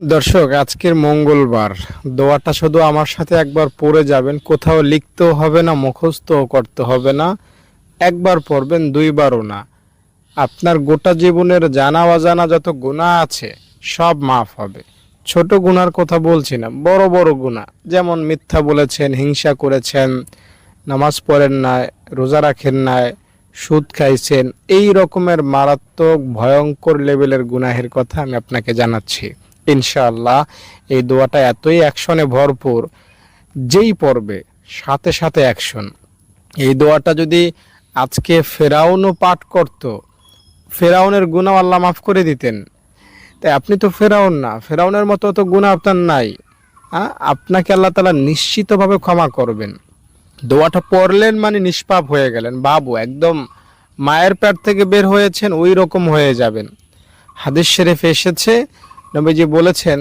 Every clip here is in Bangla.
দর্শক, আজকের মঙ্গলবার। দোয়াটা শুধু আমার সাথে একবার পড়ে যাবেন, কোথাও লিখতেও হবে না, মুখস্থও করতে হবে না। একবার পড়বেন, দুইবারও না। আপনার গোটা জীবনের জানা অজানা যত গুনাহ আছে সব মাফ হবে। ছোট গুনার কথা বলছি না, বড় বড় গুনাহ, যেমন মিথ্যা বলেছেন, হিংসা করেছেন, নামাজ পড়েন নাই, রোজা রাখেন নাই, সুদ খাইছেন, এই রকমের মারাত্মক ভয়ঙ্কর লেভেলের গুনাহের কথা আমি আপনাকে জানাচ্ছি। ইনশাআল্লাহ এই দোয়াটা এতই অ্যাকশনে ভরপুর, যেই পড়বে সাথে সাথে অ্যাকশন। এই দোয়াটা যদি আজকে ফেরাউনও পাঠ করত, ফেরাউনের গুনাহ আল্লাহ মাফ করে দিতেন। তাই আপনি তো ফেরাউন না, ফেরাউনের মতো তো গুনাহ আপনার নাই। আপনাকে আল্লাহ তাআলা নিশ্চিতভাবে ক্ষমা করবেন। দোয়াটা পড়লেন মানে নিষ্পাপ হয়ে গেলেন, বাবু একদম মায়ের পেট থেকে বের হয়েছেন ওই রকম হয়ে যাবেন। হাদিস শরীফে এসেছে, নবীজি বলেছেন,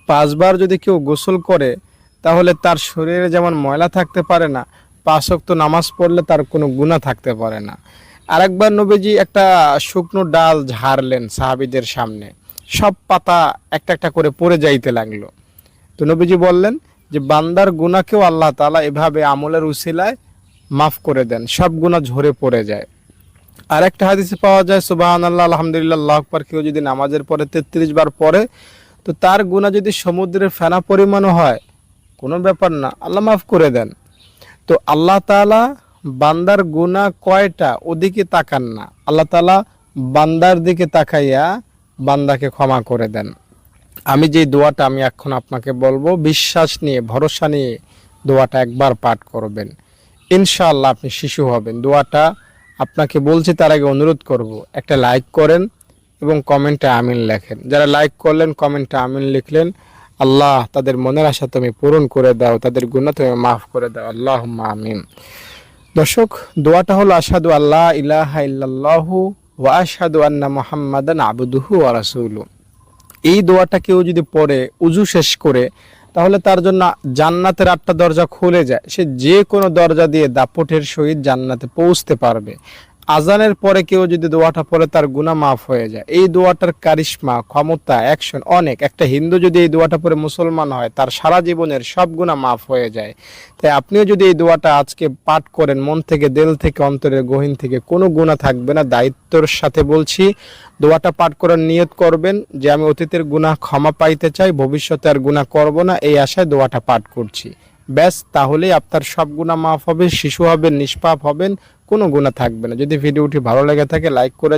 5 বার যদি কেউ গোসল করে তাহলে তার শরীরে যেমন ময়লা থাকতে পারে না, 5 ওয়াক্ত নামাজ পড়লে তার কোনো গুনাহ থাকতে পারে না। আরেকবার নবীজি একটা শুকনো ডাল ঝাড়লেন সাহাবীদের সামনে, সব পাতা একটা একটা করে পড়ে যাইতে লাগলো। তো নবীজি বললেন যে বান্দার গুনাহকেও আল্লাহ তাআলা এভাবে আমলের উসিলায় মাফ করে দেন, সব গুনাহ ঝরে পড়ে যায়। আর একটা হাদিসে পাওয়া যায়, সুবহানাল্লাহ, আলহামদুলিল্লাহ, আল্লাহু আকবার কেউ যদি নামাজের পরে 33 বার পড়ে, তো তার গুনাহ যদি সমুদ্রের ফেনা পরিমাণও হয়, কোনো ব্যাপার না, আল্লাহ মাফ করে দেন। তো আল্লাহ তাআলা বান্দার গুনাহ কয়টা ওদিকে তাকান না, আল্লাহ তাআলা বান্দার দিকে তাকাইয়া বান্দাকে ক্ষমা করে দেন। আমি যে দোয়াটা আমি এখন আপনাকে বলবো, বিশ্বাস নিয়ে, ভরসা নিয়ে দোয়াটা একবার পাঠ করবেন, ইনশাআল্লাহ আপনি শিশু হবেন। দোয়াটা আপনাকে বলছি, তার আগে অনুরোধ করব, একটা লাইক করেন এবং কমেন্টে আমিন লেখেন। যারা লাইক করলেন, কমেন্টে আমিন লিখলেন, আল্লাহ তাদের মনের আশা তুমি পূরণ করে দাও, তাদের গুনাহ তুমি মাফ করে দাও, আল্লাহুম্মা আমিন। দর্শক, দোয়াটা হলো আশহাদু আল্লা ইলাহা ইল্লাল্লাহু ওয়া আশহাদু আন্না মুহাম্মাদান আবদুহু ওয়া রাসূলুহু। এই দোয়াটা কেউ যদি পড়ে উজু শেষ করে, তাহলে তার জন্য জান্নাতের 8টা দরজা খুলে যায়। সে যে কোনো দরজা দিয়ে দাপটের সহিত জান্নাতে পৌঁছতে পারবে। আজানের পরে কেউ যদি দোয়াটা পড়ে, তার গুনাহ মাফ হয়ে যায়। এই দোয়াটার কারিশমা, ক্ষমতা, অ্যাকশন অনেক। একটা হিন্দু যদি এই দোয়াটা পড়ে মুসলমান হয়, তার সারা জীবনের সব গুনাহ মাফ হয়ে যায়। তাই আপনিও যদি এই দোয়াটা আজকে পাঠ করেন, মন থেকে, দিল থেকে, অন্তরের গহীন থেকে, কোনো গুনাহ থাকবে না। দায়িত্বর সাথে বলছি, দোয়াটা পাঠ করার নিয়ত করবেন যে আমি অতীতের গুনাহ ক্ষমা পাইতে চাই, ভবিষ্যতে আর গুনাহ করব না, এই আশায় দোয়াটা পাঠ করছি। ব্যাস, তাহলেই আপনার সব গুনাহ মাফ হবে, শিশু হবেন, নিষ্পাপ হবেন, কোনো গুনাহ থাকবে না। যদি ভিডিওটি ভালো লেগে থাকে লাইক করে